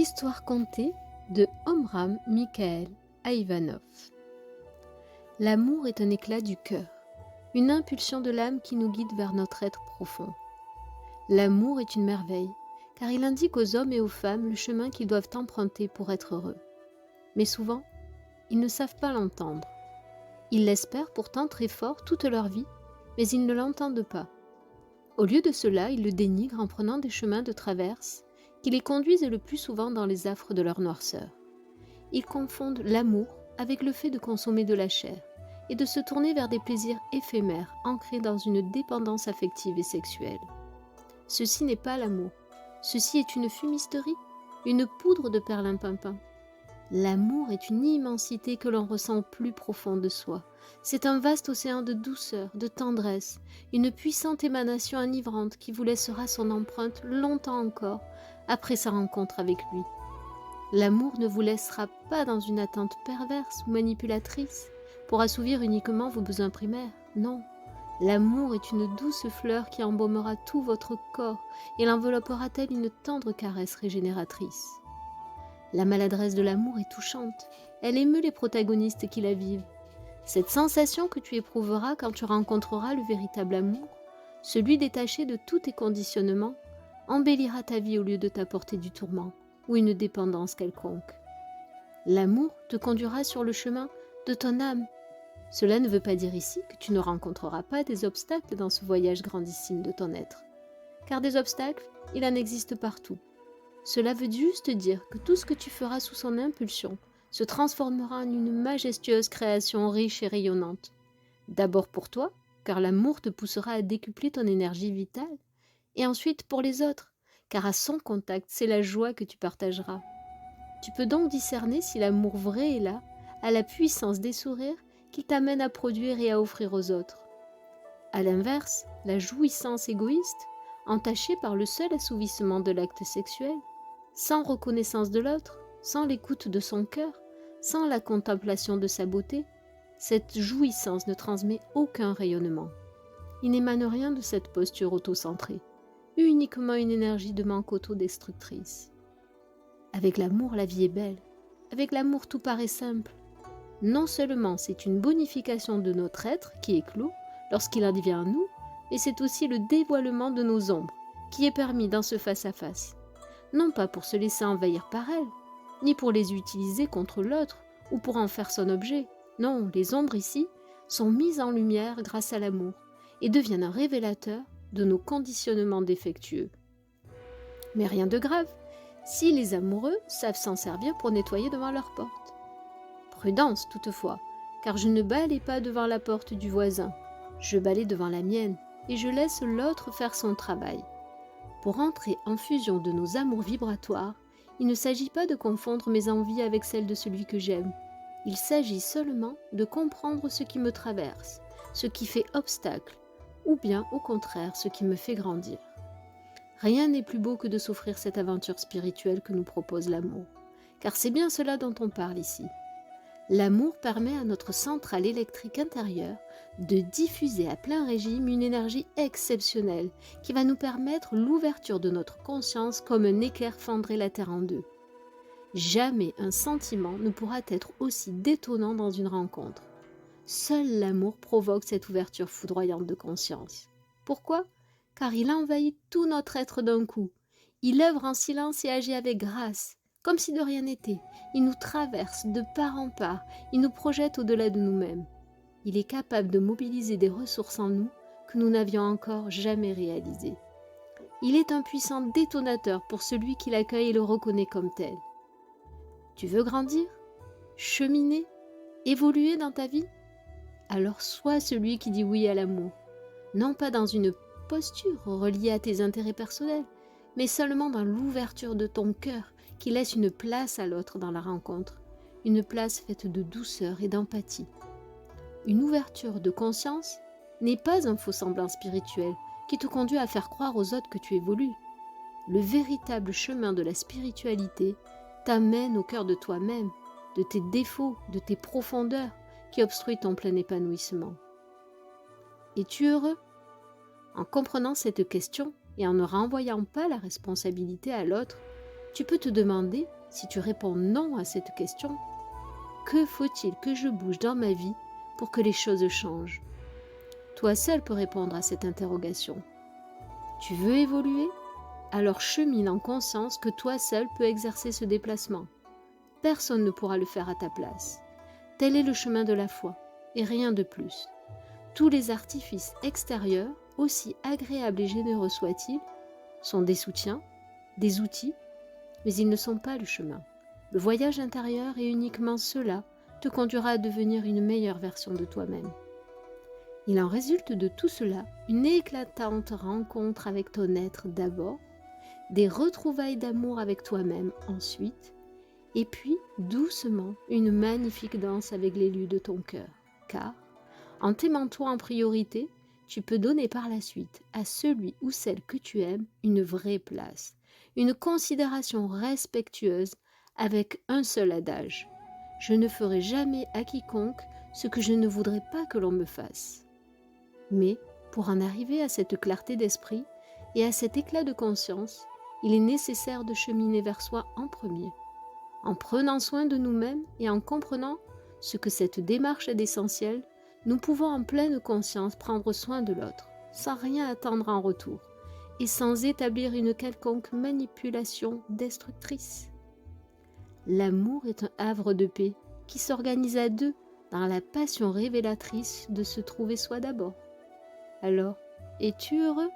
L'histoire contée de Omram Mikhaël Aïvanov. L'amour est un éclat du cœur, une impulsion de l'âme qui nous guide vers notre être profond. L'amour est une merveille, car il indique aux hommes et aux femmes le chemin qu'ils doivent emprunter pour être heureux. Mais souvent, ils ne savent pas l'entendre. Ils l'espèrent pourtant très fort toute leur vie, mais ils ne l'entendent pas. Au lieu de cela, ils le dénigrent en prenant des chemins de traverse qui les conduisent le plus souvent dans les affres de leur noirceur. Ils confondent l'amour avec le fait de consommer de la chair et de se tourner vers des plaisirs éphémères ancrés dans une dépendance affective et sexuelle. Ceci n'est pas l'amour. Ceci est une fumisterie, une poudre de perlimpinpin. L'amour est une immensité que l'on ressent au plus profond de soi. C'est un vaste océan de douceur, de tendresse, une puissante émanation enivrante qui vous laissera son empreinte longtemps encore après sa rencontre avec lui. L'amour ne vous laissera pas dans une attente perverse ou manipulatrice pour assouvir uniquement vos besoins primaires. Non, l'amour est une douce fleur qui embaumera tout votre corps et l'enveloppera telle une tendre caresse régénératrice. La maladresse de l'amour est touchante. Elle émeut les protagonistes qui la vivent. Cette sensation que tu éprouveras quand tu rencontreras le véritable amour, celui détaché de tous tes conditionnements, embellira ta vie au lieu de t'apporter du tourment ou une dépendance quelconque. L'amour te conduira sur le chemin de ton âme. Cela ne veut pas dire ici que tu ne rencontreras pas des obstacles dans ce voyage grandissime de ton être. Car des obstacles, il en existe partout. Cela veut juste dire que tout ce que tu feras sous son impulsion se transformera en une majestueuse création riche et rayonnante. D'abord pour toi, car l'amour te poussera à décupler ton énergie vitale, et ensuite pour les autres, car à son contact, c'est la joie que tu partageras. Tu peux donc discerner si l'amour vrai est là, à la puissance des sourires qu'il t'amène à produire et à offrir aux autres. À l'inverse, la jouissance égoïste, entachée par le seul assouvissement de l'acte sexuel, sans reconnaissance de l'autre, sans l'écoute de son cœur, sans la contemplation de sa beauté, cette jouissance ne transmet aucun rayonnement. Il n'émane rien de cette posture autocentrée, uniquement une énergie de manque autodestructrice. Avec l'amour, la vie est belle. Avec l'amour, tout paraît simple. Non seulement c'est une bonification de notre être qui éclot lorsqu'il advient à nous, mais c'est aussi le dévoilement de nos ombres qui est permis dans ce face-à-face. Non pas pour se laisser envahir par elles, ni pour les utiliser contre l'autre ou pour en faire son objet. Non, les ombres ici sont mises en lumière grâce à l'amour et deviennent un révélateur de nos conditionnements défectueux. Mais rien de grave, si les amoureux savent s'en servir pour nettoyer devant leur porte. Prudence toutefois, car je ne balaie pas devant la porte du voisin, je balaie devant la mienne et je laisse l'autre faire son travail. Pour entrer en fusion de nos amours vibratoires, il ne s'agit pas de confondre mes envies avec celles de celui que j'aime. Il s'agit seulement de comprendre ce qui me traverse, ce qui fait obstacle, ou bien au contraire ce qui me fait grandir. Rien n'est plus beau que de s'offrir cette aventure spirituelle que nous propose l'amour, car c'est bien cela dont on parle ici. L'amour permet à notre centrale électrique intérieure de diffuser à plein régime une énergie exceptionnelle qui va nous permettre l'ouverture de notre conscience comme un éclair fendrait la terre en deux. Jamais un sentiment ne pourra être aussi détonnant dans une rencontre. Seul l'amour provoque cette ouverture foudroyante de conscience. Pourquoi ? Car il envahit tout notre être d'un coup. Il œuvre en silence et agit avec grâce. Comme si de rien n'était, il nous traverse de part en part, il nous projette au-delà de nous-mêmes. Il est capable de mobiliser des ressources en nous que nous n'avions encore jamais réalisées. Il est un puissant détonateur pour celui qui l'accueille et le reconnaît comme tel. Tu veux grandir, cheminer, évoluer dans ta vie ? Alors sois celui qui dit oui à l'amour, non pas dans une posture reliée à tes intérêts personnels, mais seulement dans l'ouverture de ton cœur qui laisse une place à l'autre dans la rencontre, une place faite de douceur et d'empathie. Une ouverture de conscience n'est pas un faux-semblant spirituel qui te conduit à faire croire aux autres que tu évolues. Le véritable chemin de la spiritualité t'amène au cœur de toi-même, de tes défauts, de tes profondeurs qui obstruent ton plein épanouissement. Es-tu heureux ? En comprenant cette question et en ne renvoyant pas la responsabilité à l'autre, Tu peux te demander, si tu réponds non à cette question, que faut-il que je bouge dans ma vie pour que les choses changent? Toi seul peux répondre à cette interrogation. Tu veux évoluer? Alors chemine en conscience que toi seul peux exercer ce déplacement. Personne ne pourra le faire à ta place. Tel est le chemin de la foi, et rien de plus. Tous les artifices extérieurs, aussi agréables et généreux soient-ils, sont des soutiens, des outils, mais ils ne sont pas le chemin. Le voyage intérieur et uniquement cela te conduira à devenir une meilleure version de toi-même. Il en résulte de tout cela une éclatante rencontre avec ton être d'abord, des retrouvailles d'amour avec toi-même ensuite, et puis doucement une magnifique danse avec l'élu de ton cœur. Car, en t'aimant toi en priorité, tu peux donner par la suite à celui ou celle que tu aimes une vraie place, une considération respectueuse avec un seul adage. Je ne ferai jamais à quiconque ce que je ne voudrais pas que l'on me fasse. Mais, pour en arriver à cette clarté d'esprit et à cet éclat de conscience, il est nécessaire de cheminer vers soi en premier, en prenant soin de nous-mêmes et en comprenant ce que cette démarche est d'essentiel. Nous pouvons en pleine conscience prendre soin de l'autre, sans rien attendre en retour, et sans établir une quelconque manipulation destructrice. L'amour est un havre de paix qui s'organise à deux dans la passion révélatrice de se trouver soi d'abord. Alors, es-tu heureux ?